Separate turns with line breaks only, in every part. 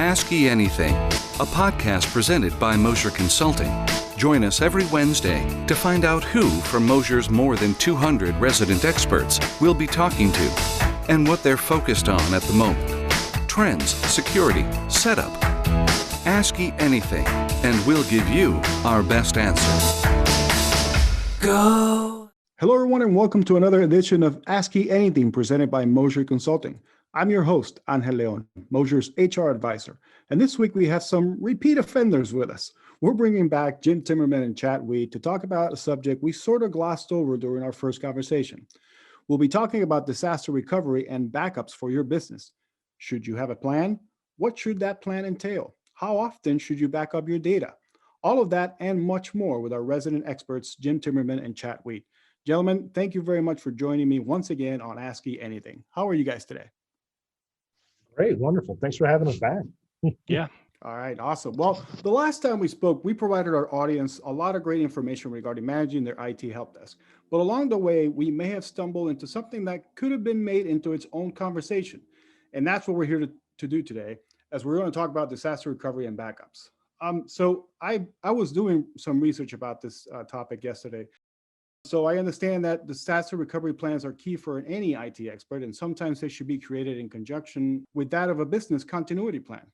Ask Ye Anything, a podcast presented by Mosher Consulting. Join us every Wednesday to find out who from Mosher's more than 200 resident experts we'll be talking to and what they're focused on at the moment. Trends, security, setup. Ask Ye Anything, and we'll give you our best answer.
Go! Hello, everyone, and welcome to another edition of Ask Ye Anything presented by Mosher Consulting. I'm your host, Angel Leon, Mosher's HR advisor. And this week we have some repeat offenders with us. We're bringing back Jim Timberman and Chadd Wheat to talk about a subject we sort of glossed over during our first conversation. We'll be talking about disaster recovery and backups for your business. Should you have a plan? What should that plan entail? How often should you back up your data? All of that and much more with our resident experts, Jim Timberman and Chadd Wheat. Gentlemen, thank you very much for joining me once again on Ask Ye Anything. How are you guys today?
Great, wonderful. Thanks for having us back.
Yeah.
All right, awesome. Well, the last time we spoke, we provided our audience a lot of great information regarding managing their IT help desk. But along the way, we may have stumbled into something that could have been made into its own conversation. And that's what we're here to do today, as we're going to talk about disaster recovery and backups. So I was doing some research about this topic yesterday. So I understand that disaster recovery plans are key for any IT expert, and sometimes they should be created in conjunction with that of a business continuity plan.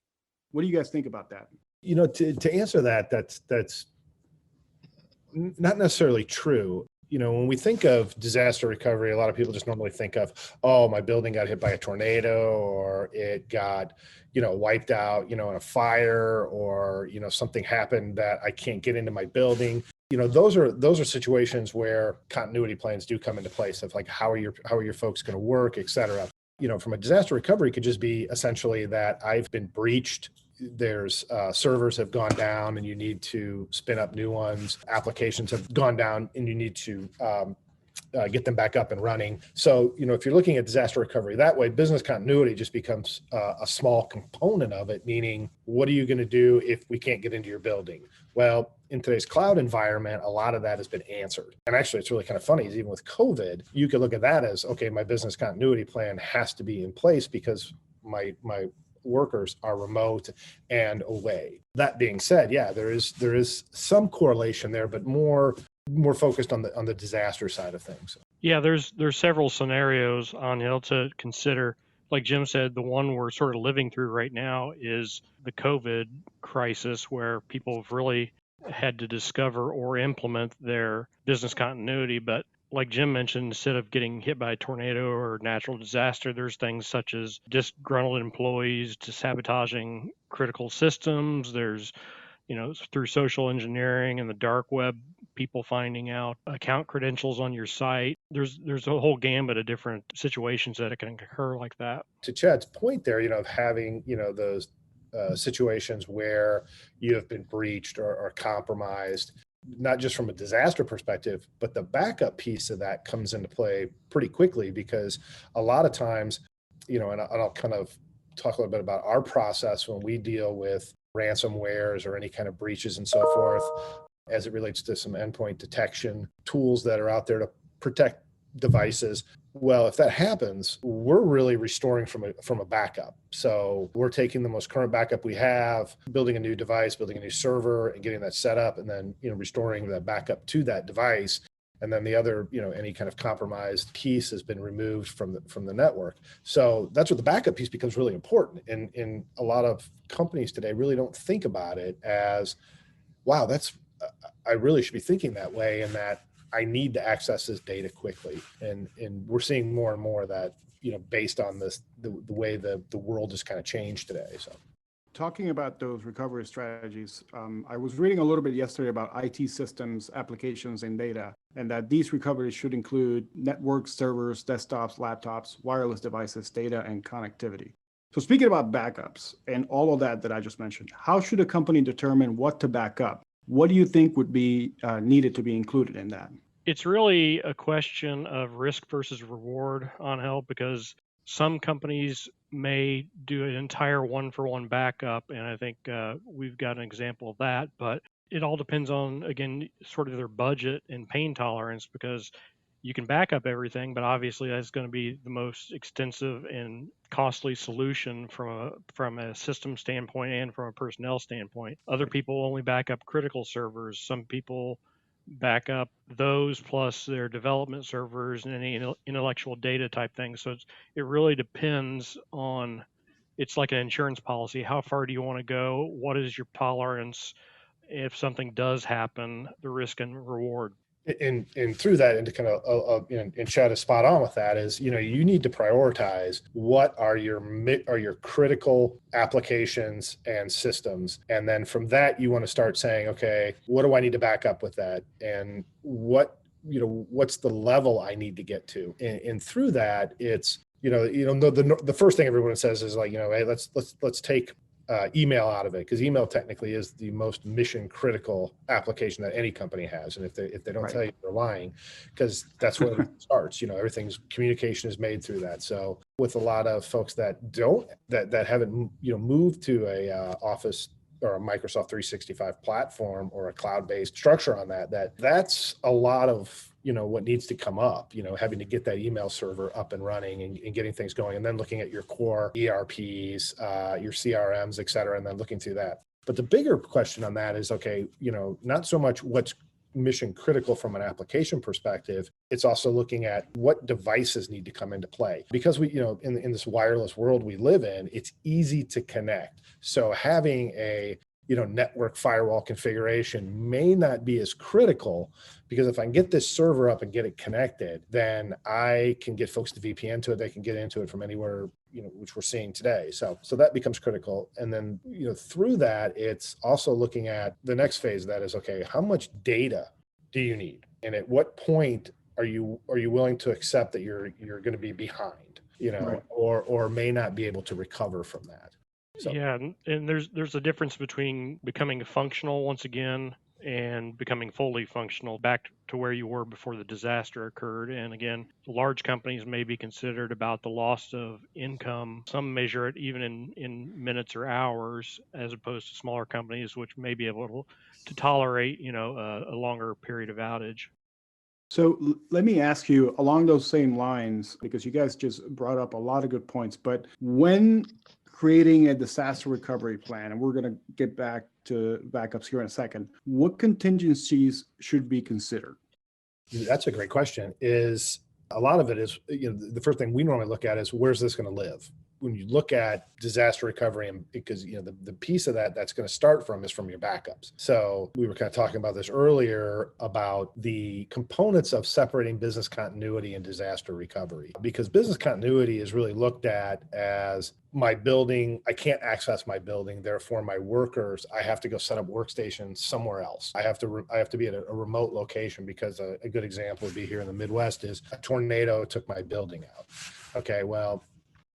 What do you guys think about that?
You know, to answer that, that's not necessarily true. You know, when we think of disaster recovery, a lot of people just normally think of, oh, my building got hit by a tornado, or it got, wiped out, in a fire, or, something happened that I can't get into my building. Those are situations where continuity plans do come into place of like, how are your folks going to work, et cetera. From a disaster recovery, it could just be essentially that I've been breached. There's servers have gone down and you need to spin up new ones. Applications have gone down and you need to get them back up and running. So, if you're looking at disaster recovery that way, business continuity just becomes a small component of it, meaning what are you going to do if we can't get into your building? Well, in today's cloud environment, a lot of that has been answered. And actually, it's really kind of funny is even with COVID, you could look at that as, okay, my business continuity plan has to be in place because my workers are remote and away. That being said, yeah, there is some correlation there, but more focused on the disaster side of things.
Yeah, there's several scenarios on to consider. Like Jim said, the one we're sort of living through right now is the COVID crisis, where people have really had to discover or implement their business continuity. But like Jim mentioned, instead of getting hit by a tornado or natural disaster, there's things such as disgruntled employees sabotaging critical systems. There's, through social engineering and the dark web, people finding out account credentials on your site. There's a whole gambit of different situations that it can occur like that.
To Chad's point there, of having, those situations where you have been breached or compromised, not just from a disaster perspective, but the backup piece of that comes into play pretty quickly, because a lot of times, and I'll kind of talk a little bit about our process when we deal with ransomwares or any kind of breaches and so forth, as it relates to some endpoint detection tools that are out there to protect devices. Well, if that happens, we're really restoring from a backup. So we're taking the most current backup we have, building a new device, building a new server, and getting that set up, and then restoring that backup to that device. And then the other, any kind of compromised piece has been removed from the network. So that's where the backup piece becomes really important. And in a lot of companies today really don't think about it as, wow, I really should be thinking that way, and that I need to access this data quickly. And we're seeing more and more that, based on this, the way the world has kind of changed today. So
talking about those recovery strategies, I was reading a little bit yesterday about IT systems, applications, and data, and that these recoveries should include networks, servers, desktops, laptops, wireless devices, data, and connectivity. So speaking about backups and all of that I just mentioned, how should a company determine what to back up? What do you think would be needed to be included in that?
It's really a question of risk versus reward on help, because some companies may do an entire one-for-one backup, and I think we've got an example of that. But it all depends on, again, sort of their budget and pain tolerance, because you can back up everything, but obviously that's going to be the most extensive and costly solution from a system standpoint and from a personnel standpoint. Other people only back up critical servers. Some people back up those plus their development servers and any intellectual data type things. So it really depends on, it's like an insurance policy. How far do you want to go? What is your tolerance if something does happen, the risk and reward?
And through that, into kind of and Chad is spot on with that, is you need to prioritize what are your critical applications and systems, and then from that you want to start saying, okay, what do I need to back up with that, and what's the level I need to get to, and through that it's the first thing everyone says is like, hey, let's take email out of it, because email technically is the most mission critical application that any company has, and if they don't tell you, they're lying, because that's where it starts. Everything's communication is made through that. So with a lot of folks that haven't moved to a Office or a Microsoft 365 platform or a cloud-based structure on that's a lot of what needs to come up, having to get that email server up and running and getting things going, and then looking at your core ERPs, your CRMs, et cetera, and then looking through that. But the bigger question on that is, okay, not so much what's mission critical from an application perspective, it's also looking at what devices need to come into play, because we, in this wireless world we live in, it's easy to connect. So having a network firewall configuration may not be as critical, because if I can get this server up and get it connected, then I can get folks to VPN to it. They can get into it from anywhere, which we're seeing today. So that becomes critical. And then, through that, it's also looking at the next phase of that is, okay, how much data do you need? And at what point are you willing to accept that you're going to be behind, or may not be able to recover from that? So.
Yeah, and there's a difference between becoming functional once again and becoming fully functional back to where you were before the disaster occurred. And again, large companies may be considered about the loss of income. Some measure it even in minutes or hours, as opposed to smaller companies, which may be able to tolerate, a longer period of outage.
So let me ask you along those same lines, because you guys just brought up a lot of good points, but when creating a disaster recovery plan, and we're going to get back to backups here in a second, what contingencies should be considered?
That's a great question. Is a lot of it is, the first thing we normally look at is, where's this going to live? When you look at disaster recovery, and because the piece of that's going to start from is from your backups. So we were kind of talking about this earlier about the components of separating business continuity and disaster recovery, because business continuity is really looked at as my building, I can't access my building, therefore my workers, I have to go set up workstations somewhere else. I have to be at a remote location, because a good example would be here in the Midwest is a tornado took my building out. Okay, well,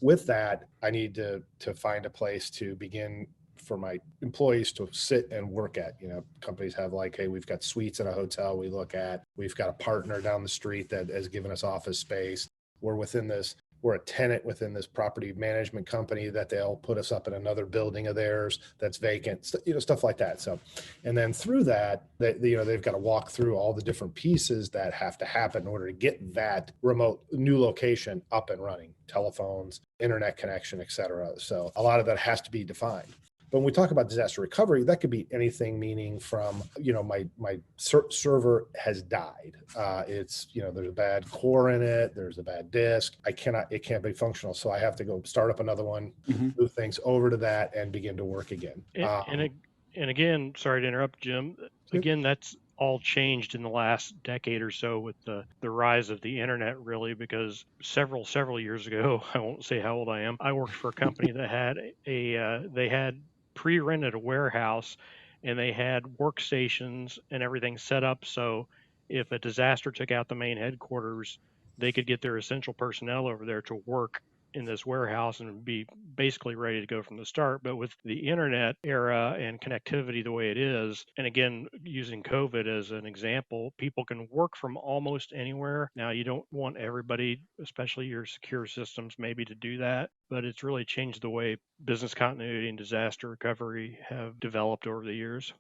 with that, I need to find a place to begin for my employees to sit and work at. Companies have like, hey, we've got suites at a hotel we look at. We've got a partner down the street that has given us office space. We're a tenant within this property management company that they'll put us up in another building of theirs that's vacant, stuff like that. So, and then through that, they've got to walk through all the different pieces that have to happen in order to get that remote new location up and running, telephones, internet connection, et cetera. So a lot of that has to be defined. But when we talk about disaster recovery, that could be anything, meaning from, my server has died. It's, there's a bad core in it. There's a bad disk. It can't be functional. So I have to go start up another one, move things over to that, and begin to work again.
And again, sorry to interrupt, Jim. Again, that's all changed in the last decade or so with the rise of the internet, really, because several years ago, I won't say how old I am, I worked for a company that had they had pre-rented a warehouse, and they had workstations and everything set up so if a disaster took out the main headquarters, they could get their essential personnel over there to work in this warehouse and be basically ready to go from the start. But with the internet era and connectivity the way it is, and again, using COVID as an example, people can work from almost anywhere. Now, you don't want everybody, especially your secure systems, maybe to do that, but it's really changed the way business continuity and disaster recovery have developed over the years.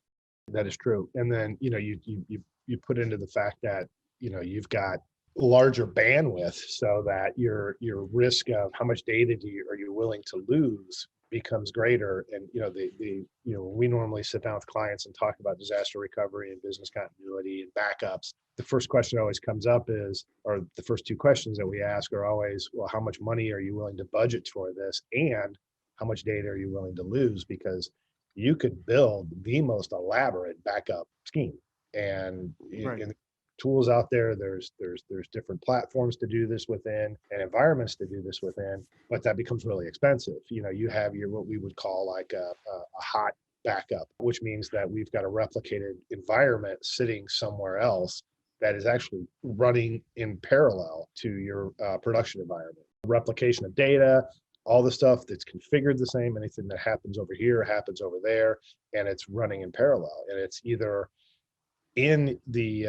That is true. And then, you put into the fact that, you've got larger bandwidth so that your risk of how much data are you willing to lose becomes greater. And when we normally sit down with clients and talk about disaster recovery and business continuity and backups, the first question that always comes up is, or the first two questions that we ask are always, well, how much money are you willing to budget for this, and how much data are you willing to lose? Because you could build the most elaborate backup scheme, and
Right.
in tools out there, there's different platforms to do this within and environments to do this within, but that becomes really expensive. You have your what we would call like a hot backup, which means that we've got a replicated environment sitting somewhere else that is actually running in parallel to your production environment. Replication of data, all the stuff that's configured the same, anything that happens over here happens over there, and it's running in parallel. And it's either in the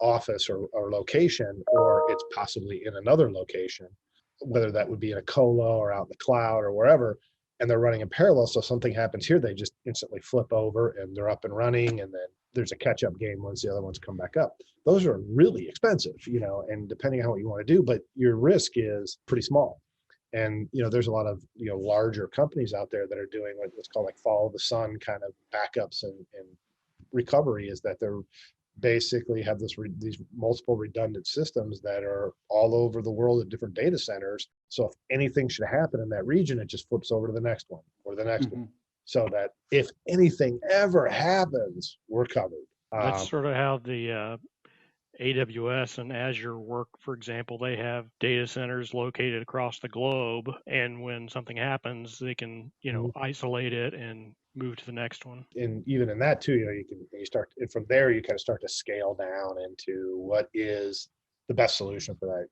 office or location, or it's possibly in another location, whether that would be in a colo or out in the cloud or wherever, and they're running in parallel. So something happens here, they just instantly flip over and they're up and running, and then there's a catch-up game once the other ones come back up. Those are really expensive, and depending on what you want to do, but your risk is pretty small. And there's a lot of larger companies out there that are doing what's called like follow the sun kind of backups and recovery, is that they're basically have these multiple redundant systems that are all over the world at different data centers. So if anything should happen in that region, it just flips over to the next one or the next one, so that if anything ever happens, we're covered.
That's sort of how the AWS and Azure work. For example, they have data centers located across the globe, and when something happens, they can isolate it and move to the next one.
And even in that too, you start, and from there you kind of start to scale down into what is the best solution for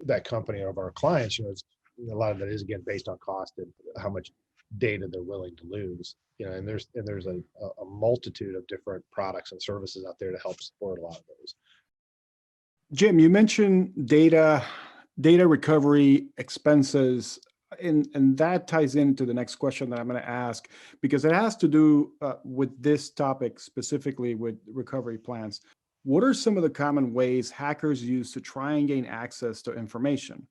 that company or of our clients. It's, a lot of that is again based on cost and how much data they're willing to lose. And there's a multitude of different products and services out there to help support a lot of those.
Jim, you mentioned data recovery expenses, and that ties into the next question that I'm going to ask, because it has to do with this topic specifically with recovery plans. What are some of the common ways hackers use to try and gain access to information?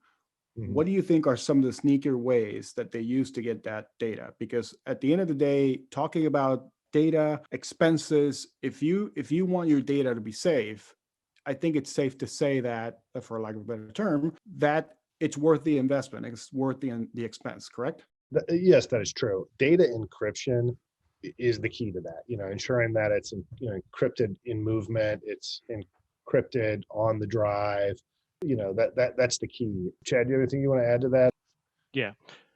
What do you think are some of the sneakier ways that they use to get that data? Because at the end of the day, talking about data expenses, if you want your data to be safe, I think it's safe to say that, for lack of a better term, that it's worth the investment. It's worth the expense, correct?
Yes, that is true. Data encryption is the key to that, ensuring that it's encrypted in movement, it's encrypted on the drive, that's the key. Chadd, do you have anything you want to add to that?
Yeah.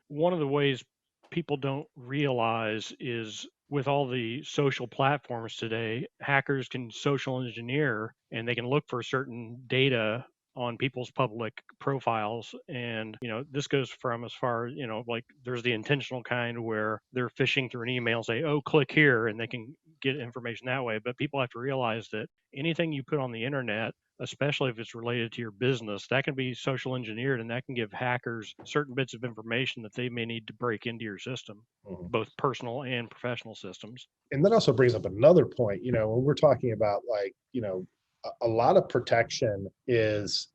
One of the ways people don't realize is with all the social platforms today, hackers can social engineer and they can look for certain data on people's public profiles. And, this goes from as far, like there's the intentional kind where they're phishing through an email and say, oh, click here, and they can get information that way. But people have to realize that anything you put on the internet, especially if it's related to your business, that can be social engineered, and that can give hackers certain bits of information that they may need to break into your system, both personal and professional systems.
And that also brings up another point, when we're talking about a lot of protection is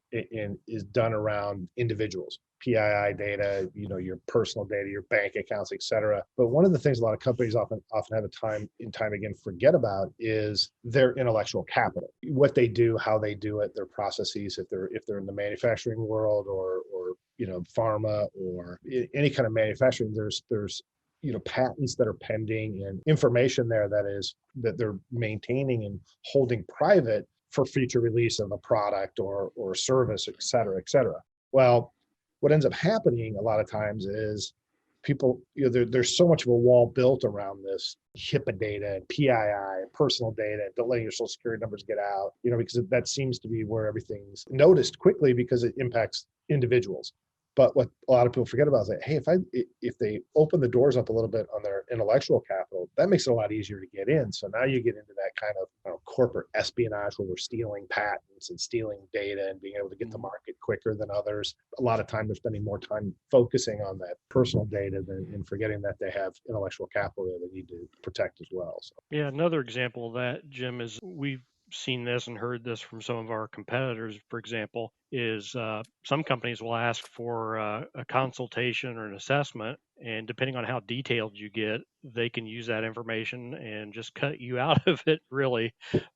done around individuals, PII data, your personal data, your bank accounts, et cetera. But one of the things a lot of companies often have a time again forget about is their intellectual capital, what they do, how they do it, their processes, if they're in the manufacturing world or pharma or any kind of manufacturing, there's patents that are pending and information there that they're maintaining and holding private for future release of a product or service, et cetera, et cetera. Well, what ends up happening a lot of times is people, there's so much of a wall built around this HIPAA data and PII and personal data, and don't let your social security numbers get out, because that seems to be where everything's noticed quickly because it impacts individuals. But what a lot of people forget about is that, hey, if they open the doors up a little bit on their intellectual capital, that makes it a lot easier to get in. So now you get into that kind of corporate espionage where we're stealing patents and stealing data and being able to get to market quicker than others. A lot of time they're spending more time focusing on that personal data and forgetting that they have intellectual capital that they need to protect as well. So.
Yeah, another example of that, Jim, is we've seen this and heard this from some of our competitors, for example, is some companies will ask for a consultation or an assessment, and depending on how detailed you get, they can use that information and just cut you out of it, really,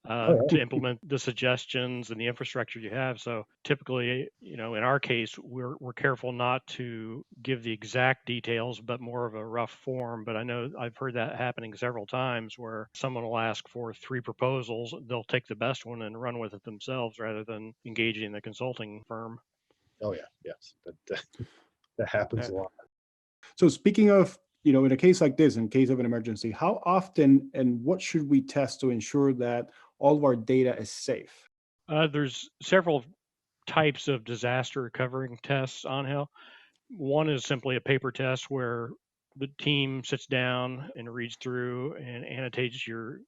to implement the suggestions and the infrastructure you have. So typically, in our case, we're careful not to give the exact details, but more of a rough form. But I know I've heard that happening several times where someone will ask for 3 proposals. They'll take the best one and run with it themselves rather than engaging the consulting firm.
Oh yeah, yes, that happens a lot.
So speaking of, in a case like this, in case of an emergency, how often and what should we test to ensure that all of our data is safe?
There's several types of disaster recovering tests on Hill. One is simply a paper test where the team sits down and reads through and annotates your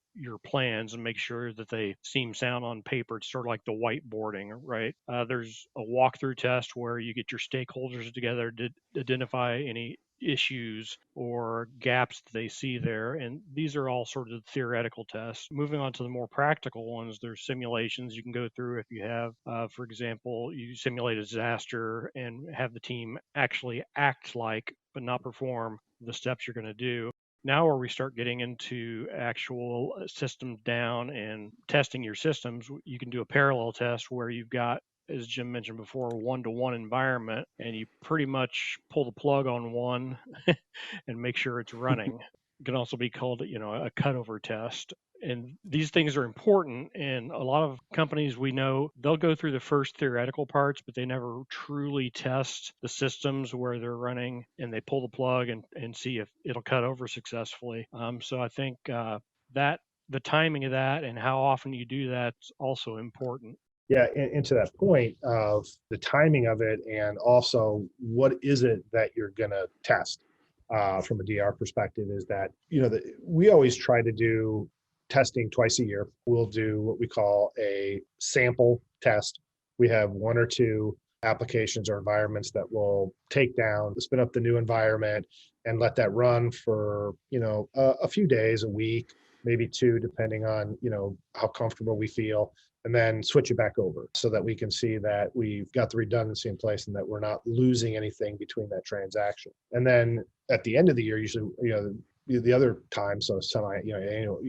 plans and makes sure that they seem sound on paper. It's sort of like the whiteboarding, right? There's a walkthrough test where you get your stakeholders together to identify any issues or gaps that they see there. And these are all sort of theoretical tests. Moving on to the more practical ones, there's simulations you can go through if you have, for example, you simulate a disaster and have the team actually act like, but not perform the steps you're going to do. Now where we start getting into actual systems down and testing your systems, you can do a parallel test where you've got, as Jim mentioned before, one-to-one environment, and you pretty much pull the plug on one and make sure it's running. It can also be called, a cutover test. And these things are important. And a lot of companies we know, they'll go through the first theoretical parts, but they never truly test the systems where they're running, and they pull the plug and see if it'll cut over successfully. So I think that the timing of that and how often you do that's also important.
Yeah, and to that point of the timing of it, and also what is it that you're going to test from a DR perspective, is that, we always try to do testing twice a year. We'll do what we call a sample test. We have 1 or 2 applications or environments that we'll take down, spin up the new environment, and let that run for, a few days, a week, maybe 2, depending on, how comfortable we feel, and then switch it back over so that we can see that we've got the redundancy in place and that we're not losing anything between that transaction. And then at the end of the year, usually, the other time, so annual,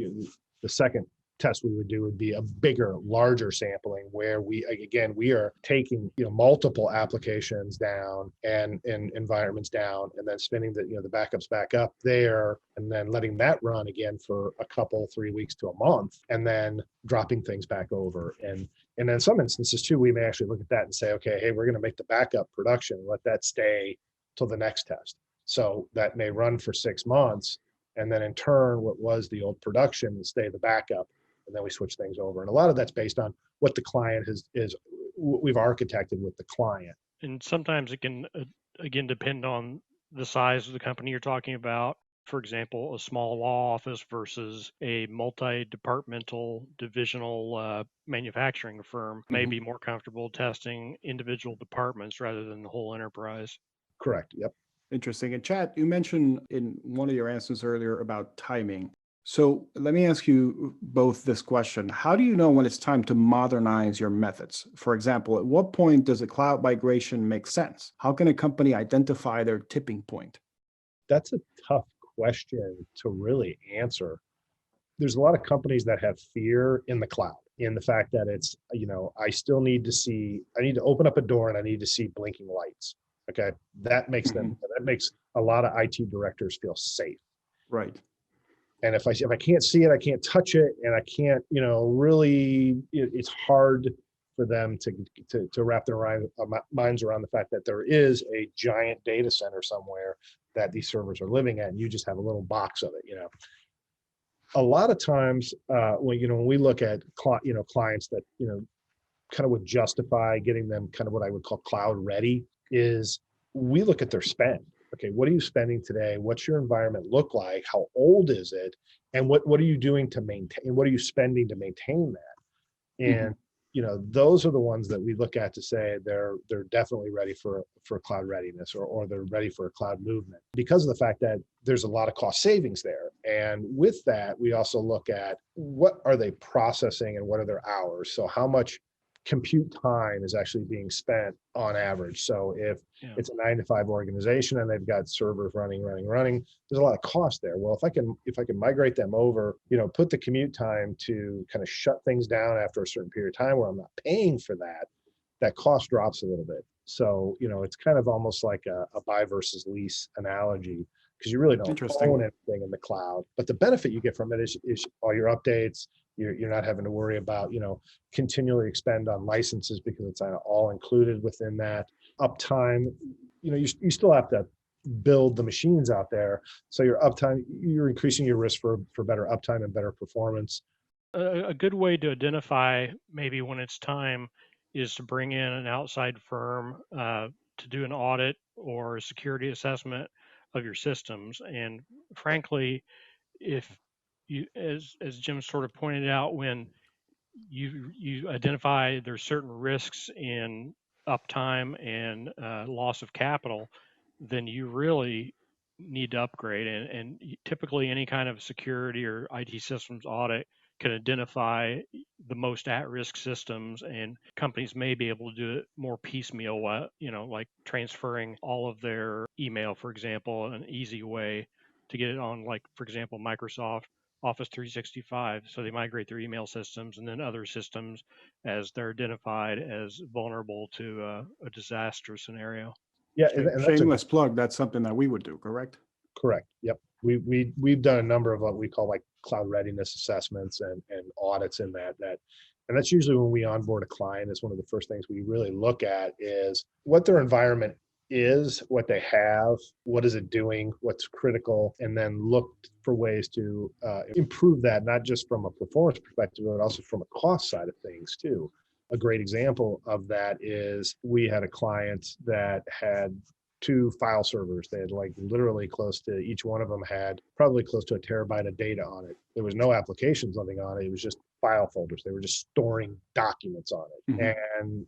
the second test we would do would be a bigger, larger sampling where we are taking, multiple applications down and environments down, and then spinning the backups back up there, and then letting that run again for a couple, 3 weeks to a month, and then dropping things back over. And in some instances too, we may actually look at that and say, okay, hey, we're going to make the backup production, let that stay till the next test. So that may run for 6 months, and then in turn, what was the old production will stay the backup, and then we switch things over. And a lot of that's based on what the client we've architected with the client.
And sometimes it can, again, depend on the size of the company you're talking about. For example, a small law office versus a multi-departmental divisional manufacturing firm may be more comfortable testing individual departments rather than the whole enterprise.
Correct. Yep.
Interesting. And Chadd, you mentioned in one of your answers earlier about timing. So let me ask you both this question. How do you know when it's time to modernize your methods? For example, at what point does a cloud migration make sense? How can a company identify their tipping point?
That's a tough question to really answer. There's a lot of companies that have fear in the cloud, in the fact that it's, I need to open up a door and I need to see blinking lights. Okay. That makes that makes a lot of IT directors feel safe.
Right.
And if I can't see it, I can't touch it, and I can't, really, it's hard for them to wrap their minds around the fact that there is a giant data center somewhere that these servers are living at, and you just have a little box of it. A lot of times, when we look at clients that kind of would justify getting them kind of what I would call cloud ready, is we look at their spend. Okay, what are you spending today? What's your environment look like? How old is it? And what are you doing to maintain? What are you spending to maintain that? And those are the ones that we look at to say they're definitely ready for cloud readiness, or they're ready for a cloud movement, because of the fact that there's a lot of cost savings there. And with that, we also look at what are they processing and what are their hours. So how much compute time is actually being spent on average. So if it's a 9 to 5 organization and they've got servers running, there's a lot of cost there. Well, if I can migrate them over, put the commute time to kind of shut things down after a certain period of time where I'm not paying for that cost drops a little bit. So, it's kind of almost like a buy versus lease analogy, because you really don't own anything in the cloud. But the benefit you get from it is all your updates. You're not having to worry about, continually expend on licenses, because it's all included within that. Uptime, you still have to build the machines out there. So your uptime, you're increasing your risk for better uptime and better performance.
A good way to identify maybe when it's time is to bring in an outside firm to do an audit or a security assessment of your systems. And frankly, if you, as Jim sort of pointed out, when you identify there's certain risks in uptime and loss of capital, then you really need to upgrade. And typically any kind of security or IT systems audit can identify the most at-risk systems, and companies may be able to do it more piecemeal, like transferring all of their email, for example, an easy way to get it on, like, for example, Microsoft Office 365. So they migrate their email systems and then other systems as they're identified as vulnerable to a disaster scenario.
Yeah,
and shameless plug. That's something that we would do, correct?
Correct. Yep. We've done a number of what we call like cloud readiness assessments and audits in that. And that's usually when we onboard a client. Is one of the first things we really look at is what their environment is, what they have, what is it doing, what's critical, and then look for ways to improve that, not just from a performance perspective, but also from a cost side of things too. A great example of that is we had a client that had 2 file servers. They had like literally close to, each one of them had probably close to 1 terabyte of data on it. There was no applications, nothing on it. It was just file folders. They were just storing documents on it. And,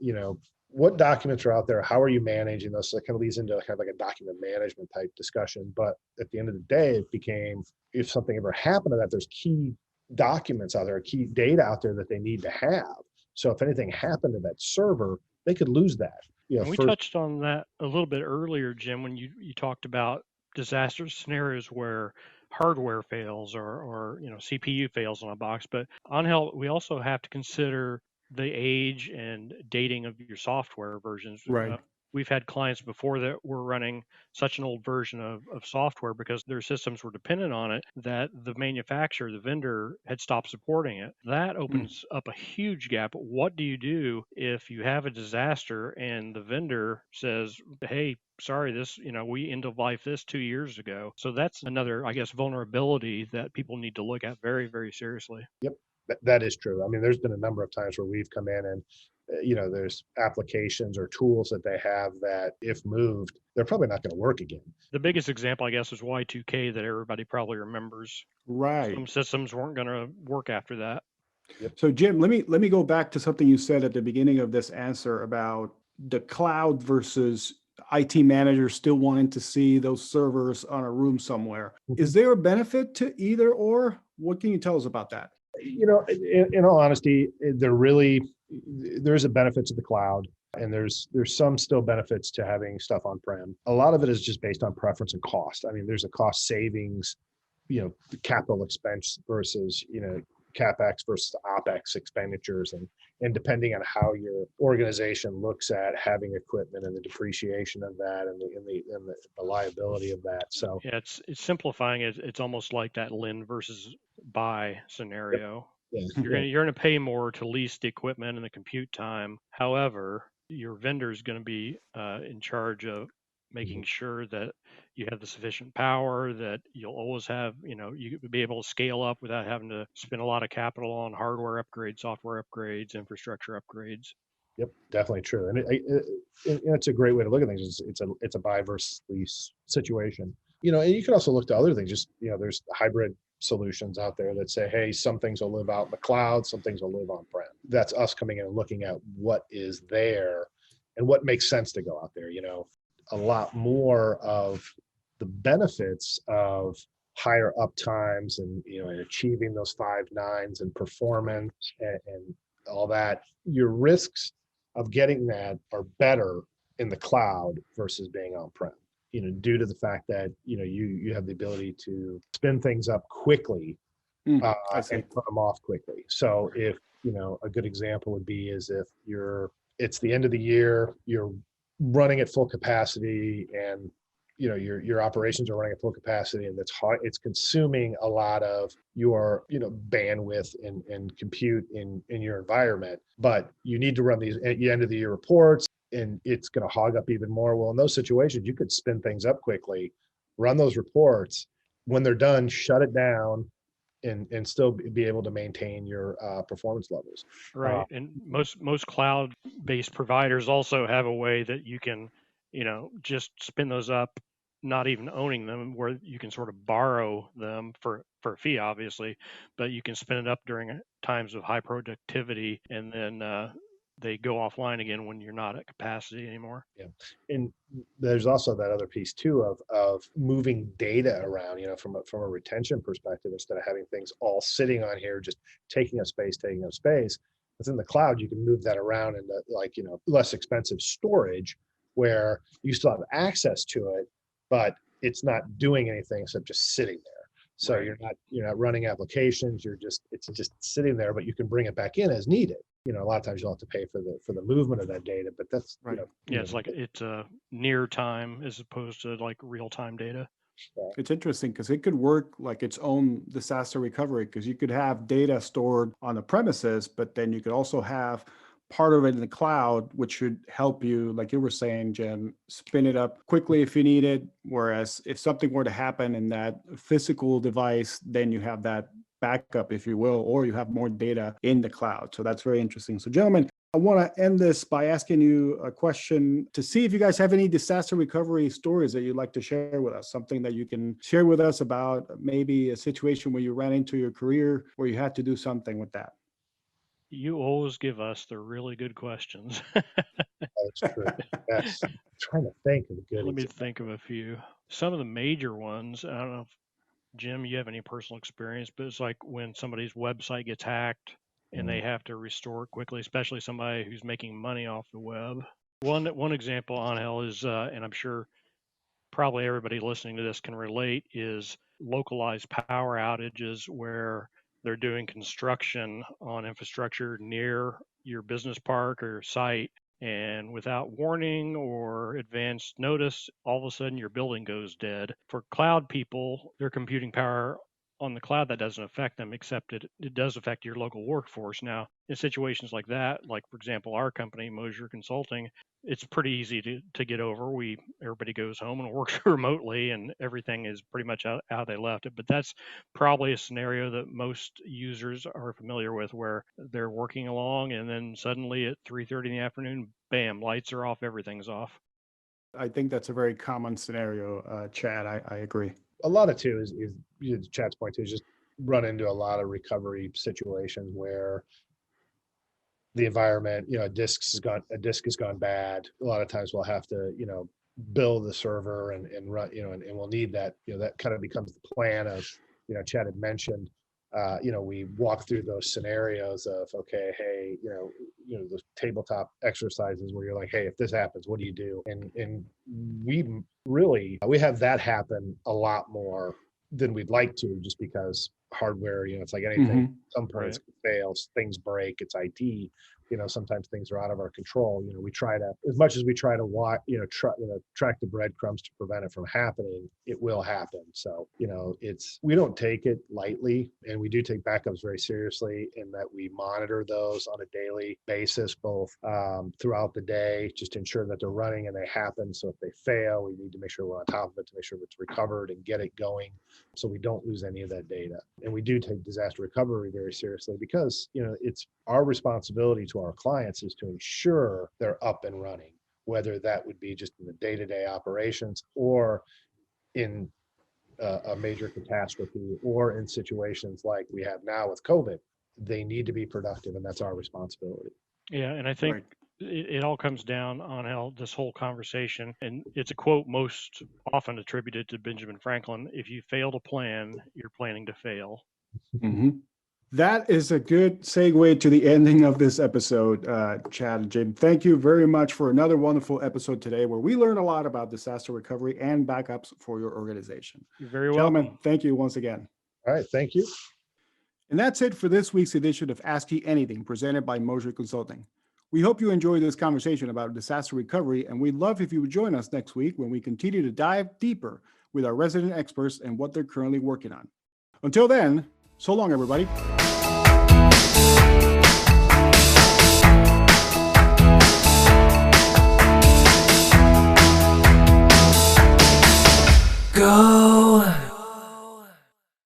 what documents are out there? How are you managing those? So it kind of leads into kind of like a document management type discussion. But at the end of the day, it became, if something ever happened to that, there's key documents out there, key data out there that they need to have. So if anything happened to that server, they could lose that.
And we touched on that a little bit earlier, Jim, when you talked about disaster scenarios where hardware fails or CPU fails on a box. But on we also have to consider the age and dating of your software versions.
Right.
We've had clients before that were running such an old version of software because their systems were dependent on it that the manufacturer, the vendor, had stopped supporting it. That opens up a huge gap. What do you do if you have a disaster and the vendor says, hey, sorry, this, we end of life this 2 years ago. So that's another, I guess, vulnerability that people need to look at very, very seriously.
Yep. That is true. I mean, there's been a number of times where we've come in and, there's applications or tools that they have that if moved, they're probably not going to work again.
The biggest example, I guess, is Y2K that everybody probably remembers.
Right.
Some systems weren't going to work after that.
Yep. So Jim, let me go back to something you said at the beginning of this answer about the cloud versus IT managers still wanting to see those servers on a room somewhere. Is there a benefit to either or? What can you tell us about that?
In all honesty, there's a benefit to the cloud, and there's some still benefits to having stuff on-prem. A lot of it is just based on preference and cost. I mean, there's a cost savings, capital expense versus, CapEx versus OpEx expenditures, and depending on how your organization looks at having equipment and the depreciation of that and the liability of that. So
yeah, it's simplifying it. It's almost like that lend versus buy scenario.
Yeah.
You're gonna pay more to lease the equipment and the compute time. However, your vendor is going to be in charge of making sure that you have the sufficient power, that you'll always have, you be able to scale up without having to spend a lot of capital on hardware upgrades, software upgrades, infrastructure upgrades.
Yep, definitely true. And it's a great way to look at things. It's a buy versus lease situation. And you can also look to other things. Just, there's hybrid solutions out there that say, hey, some things will live out in the cloud, some things will live on-prem. That's us coming in and looking at what is there and what makes sense to go out there. A lot more of the benefits of higher uptimes and achieving those 5 nines and performance and all that. Your risks of getting that are better in the cloud versus being on-prem, due to the fact that you have the ability to spin things up quickly and put them off quickly. So if a good example would be is if it's the end of the year, you're running at full capacity, and your operations are running at full capacity, and it's consuming a lot of your bandwidth and compute in your environment, but you need to run these at the end of the year reports, and it's going to hog up even more. Well, in those situations, you could spin things up quickly, run those reports. When they're done, shut it down, and still be able to maintain your performance levels.
Right. And most cloud-based providers also have a way that you can, just spin those up, not even owning them, where you can sort of borrow them for a fee, obviously, but you can spin it up during times of high productivity, and then they go offline again when you're not at capacity anymore.
Yeah. And there's also that other piece too of moving data around, from a retention perspective, instead of having things all sitting on here, just taking up space. Within the cloud, you can move that around into less expensive storage where you still have access to it, but it's not doing anything except just sitting there. So right. You're not running applications. It's just sitting there, but you can bring it back in as needed. A lot of times you'll have to pay for the movement of that data, but that's
right.
It's near time as opposed to like real time data.
It's interesting because it could work like its own disaster recovery, because you could have data stored on the premises, but then you could also have part of it in the cloud, which should help you, like you were saying, Jen, spin it up quickly if you need it. Whereas if something were to happen in that physical device, then you have that backup, if you will, or you have more data in the cloud. So that's very interesting. So gentlemen, I want to end this by asking you a question to see if you guys have any disaster recovery stories that you'd like to share with us, something that you can share with us about maybe a situation where you ran into your career where you had to do something with that.
You always give us the really good questions.
That's true. Yes. I'm trying to think of a good
Let me
example.
think of a few. Some of the major ones, I don't know if, Jim, you have any personal experience, but it's like when somebody's website gets hacked and they have to restore it quickly, especially somebody who's making money off the web. One example, Angel, is, and I'm sure probably everybody listening to this can relate, is localized power outages where they're doing construction on infrastructure near your business park or site, and without warning or advanced notice, all of a sudden your building goes dead. For cloud people, their computing power on the cloud, that doesn't affect them, except it does affect your local workforce. Now, in situations like that, like for example, our company, Mosier Consulting, it's pretty easy to get over. Everybody goes home and works remotely, and everything is pretty much how they left it. But that's probably a scenario that most users are familiar with, where they're working along and then suddenly at 3:30 in the afternoon, bam, lights are off, everything's off.
I think that's a very common scenario, Chad. I agree.
A lot of too is Chad's point too, is just run into a lot of recovery situations where the environment, a disk has gone bad. A lot of times we'll have to, build the server and run, and we'll need that, that kind of becomes the plan of, Chad had mentioned, we walk through those scenarios of, okay, hey, those tabletop exercises where you're like, hey, if this happens, what do you do? And we have that happen a lot more than we'd like to, just because hardware, it's like anything, some parts fail, things break, it's IT, sometimes things are out of our control. We try to, as much as we try to watch, track the breadcrumbs to prevent it from happening, it will happen. So, we don't take it lightly, and we do take backups very seriously in that we monitor those on a daily basis, both throughout the day, just to ensure that they're running and they happen. So if they fail, we need to make sure we're on top of it to make sure it's recovered and get it going, so we don't lose any of that data. And we do take disaster recovery very seriously, because it's our responsibility to our clients is to ensure they're up and running, whether that would be just in the day-to-day operations or in a major catastrophe, or in situations like we have now with COVID, they need to be productive, and that's our responsibility.
Yeah, and I think
Right.
it all comes down on how this whole conversation, and it's a quote most often attributed to Benjamin Franklin: "If you fail to plan, you're planning to fail."
Mhm. That is a good segue to the ending of this episode, Chad and Jim. Thank you very much for another wonderful episode today where we learned a lot about disaster recovery and backups for your organization.
You're very
Gentlemen,
welcome.
thank you once again.
All right, thank you.
And that's it for this week's edition of Ask Ye Anything presented by Mosher Consulting. We hope you enjoyed this conversation about disaster recovery, and we'd love if you would join us next week when we continue to dive deeper with our resident experts and what they're currently working on. Until then, so long, everybody.